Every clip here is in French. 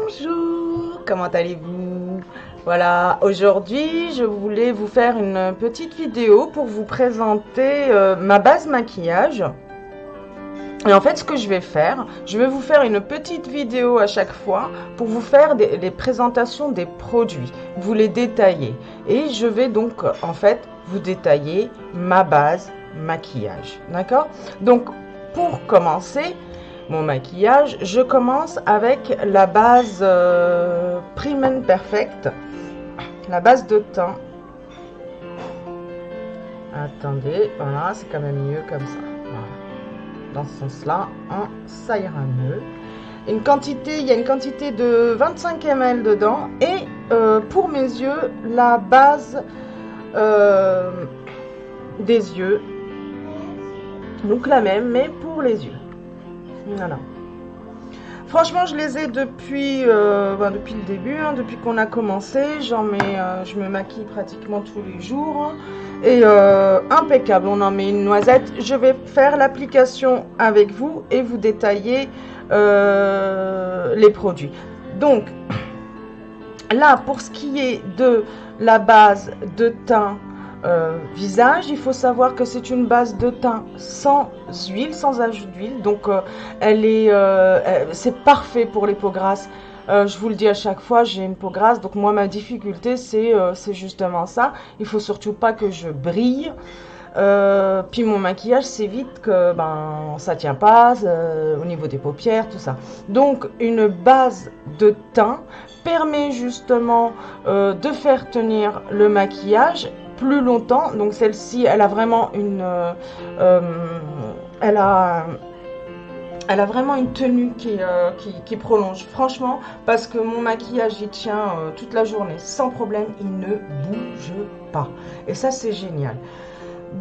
Bonjour, comment allez-vous? Voilà, aujourd'hui je voulais vous faire une petite vidéo pour vous présenter ma base maquillage. Et en fait, ce que je vais faire, je vais vous faire une petite vidéo à chaque fois pour vous faire les présentations des produits, vous les détailler. Et je vais donc en fait vous détailler ma base maquillage, d'accord? Donc pour commencer mon maquillage, je commence avec la base Prim and Perfect, la base de teint. Attendez, voilà, c'est quand même mieux comme ça. Voilà. Dans ce sens-là, ça ira mieux. Il y a une quantité de 25 ml dedans. Et pour mes yeux, la base des yeux. Donc la même, mais pour les yeux. Voilà. Franchement, je les ai depuis le début, hein, depuis qu'on a commencé. Je me maquille pratiquement tous les jours. Et impeccable, on en met une noisette. Je vais faire l'application avec vous et vous détailler les produits. Donc, là, pour ce qui est de la base de teint visage, il faut savoir que c'est une base de teint sans huile, sans ajout d'huile. Donc, c'est parfait pour les peaux grasses. Je vous le dis à chaque fois, j'ai une peau grasse, donc moi ma difficulté c'est justement ça. Il faut surtout pas que je brille. Puis mon maquillage, c'est vite que ça tient pas au niveau des paupières, tout ça. Donc une base de teint permet justement de faire tenir le maquillage plus longtemps. Donc celle-ci, elle a vraiment elle a vraiment une tenue qui prolonge, franchement, parce que mon maquillage, il tient toute la journée sans problème, il ne bouge pas. Et ça, c'est génial.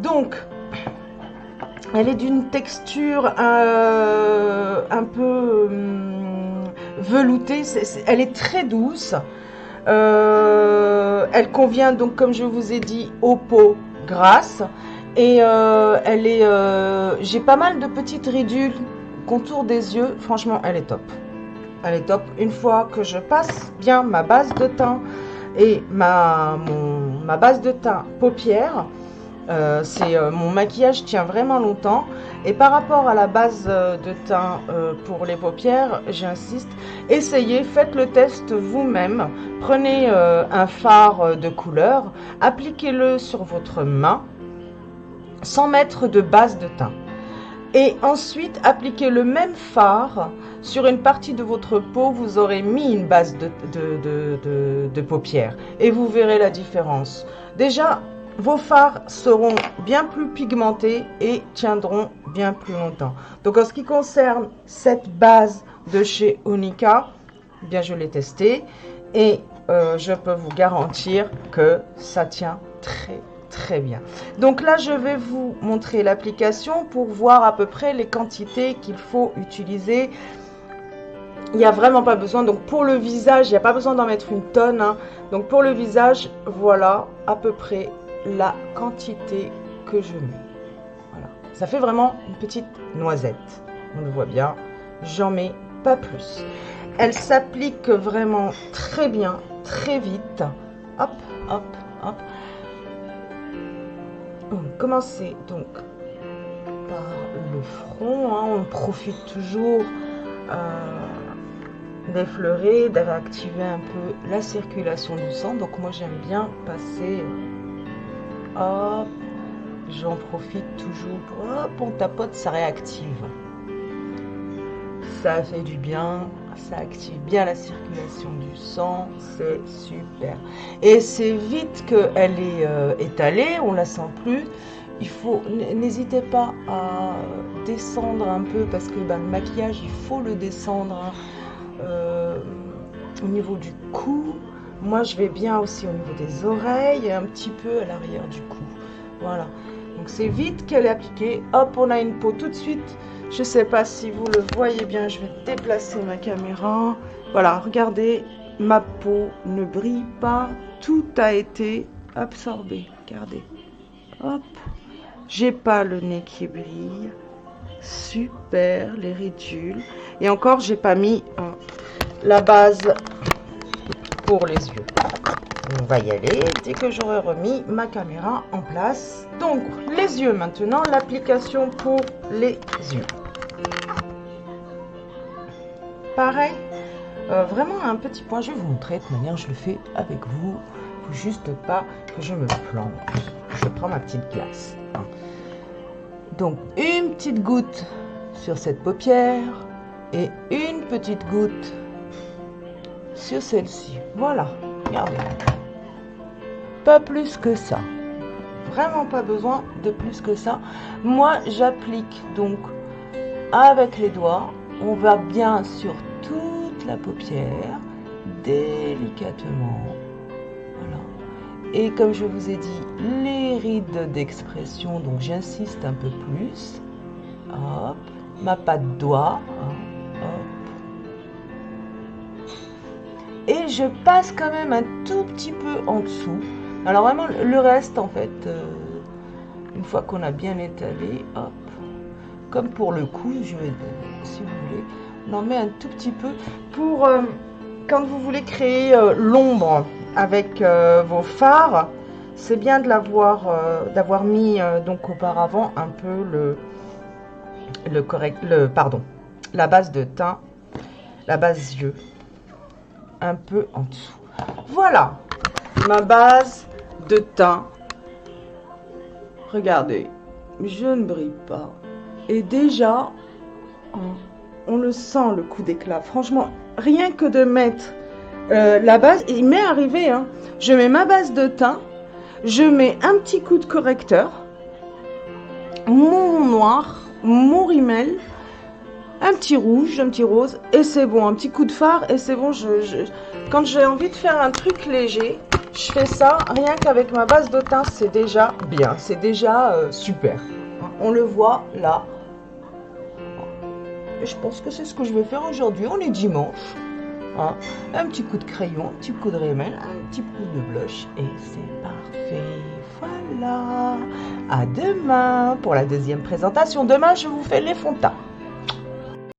Donc, elle est d'une texture un peu veloutée, elle est très douce. Elle convient donc, comme je vous ai dit, aux peaux grasses. Et j'ai pas mal de petites ridules contour des yeux, franchement elle est top. Elle est top. Une fois que je passe bien ma base de teint et ma base de teint paupières, mon maquillage tient vraiment longtemps. Et par rapport à la base de teint pour les paupières, j'insiste, essayez, faites le test vous-même. Prenez un fard de couleur, appliquez-le sur votre main sans mettre de base de teint. Et ensuite, appliquez le même fard sur une partie de votre peau. Vous aurez mis une base de paupières et vous verrez la différence. Déjà, vos fards seront bien plus pigmentés et tiendront bien plus longtemps. Donc, en ce qui concerne cette base de chez Onika, bien je l'ai testée et je peux vous garantir que ça tient très bien. Donc là, je vais vous montrer l'application pour voir à peu près les quantités qu'il faut utiliser. Il n'y a vraiment pas besoin. Donc pour le visage, il n'y a pas besoin d'en mettre une tonne, hein. Donc pour le visage, voilà à peu près la quantité que je mets. Voilà. Ça fait vraiment une petite noisette. On le voit bien. J'en mets pas plus. Elle s'applique vraiment très bien, très vite. Hop, hop, hop. Commencez donc par le front, hein. On profite toujours d'effleurer, d'activer un peu la circulation du sang. Donc moi j'aime bien passer, hop, j'en profite toujours pour, hop, on tapote, ça réactive. Ça fait du bien, ça active bien la circulation du sang, c'est super. Et c'est vite qu'elle est étalée, on la sent plus. N'hésitez pas à descendre un peu parce que le maquillage, il faut le descendre au niveau du cou. Moi, je vais bien aussi au niveau des oreilles et un petit peu à l'arrière du cou. Voilà. Donc c'est vite qu'elle est appliquée. Hop, on a une peau tout de suite. Je sais pas si vous le voyez bien, je vais déplacer ma caméra. Voilà, regardez, ma peau ne brille pas. Tout a été absorbé. Regardez. Hop. J'ai pas le nez qui brille. Super, les ridules. Et encore, j'ai pas mis la base pour les yeux. On va y aller dès que j'aurai remis ma caméra en place. Donc, les yeux maintenant, l'application pour les yeux. Pareil, vraiment un petit point, je vais vous montrer, de toute manière je le fais avec vous. Il ne faut juste pas que je me plante. Je prends ma petite glace. Donc, une petite goutte sur cette paupière et une petite goutte sur celle-ci. Voilà, regardez. Pas plus que ça. Vraiment pas besoin de plus que ça. Moi, j'applique donc avec les doigts. On va bien sur toute la paupière, délicatement. Voilà. Et comme je vous ai dit, les rides d'expression, donc j'insiste un peu plus. Hop, ma patte doigt. Hop. Et je passe quand même un tout petit peu en dessous. Alors vraiment, le reste, en fait, une fois qu'on a bien étalé, hop, comme pour le cou, si vous voulez, on en met un tout petit peu pour, quand vous voulez créer l'ombre avec vos fards, c'est bien de d'avoir mis donc auparavant un peu la base de teint, la base yeux, un peu en dessous. Voilà, ma base de teint. Regardez, je ne brille pas. Et déjà, on le sent, le coup d'éclat. Franchement, rien que de mettre la base, il m'est arrivé, hein, je mets ma base de teint, je mets un petit coup de correcteur, mon noir, mon rímel, un petit rouge, un petit rose, et c'est bon, un petit coup de fard, et c'est bon. Quand j'ai envie de faire un truc léger, je fais ça, rien qu'avec ma base de teint, c'est déjà bien, c'est déjà super. On le voit là. Et je pense que c'est ce que je vais faire aujourd'hui. On est dimanche. Hein. Un petit coup de crayon, un petit coup de rímel, un petit coup de blush, et c'est parfait. Voilà. À demain pour la deuxième présentation. Demain, je vous fais les fonds de teint.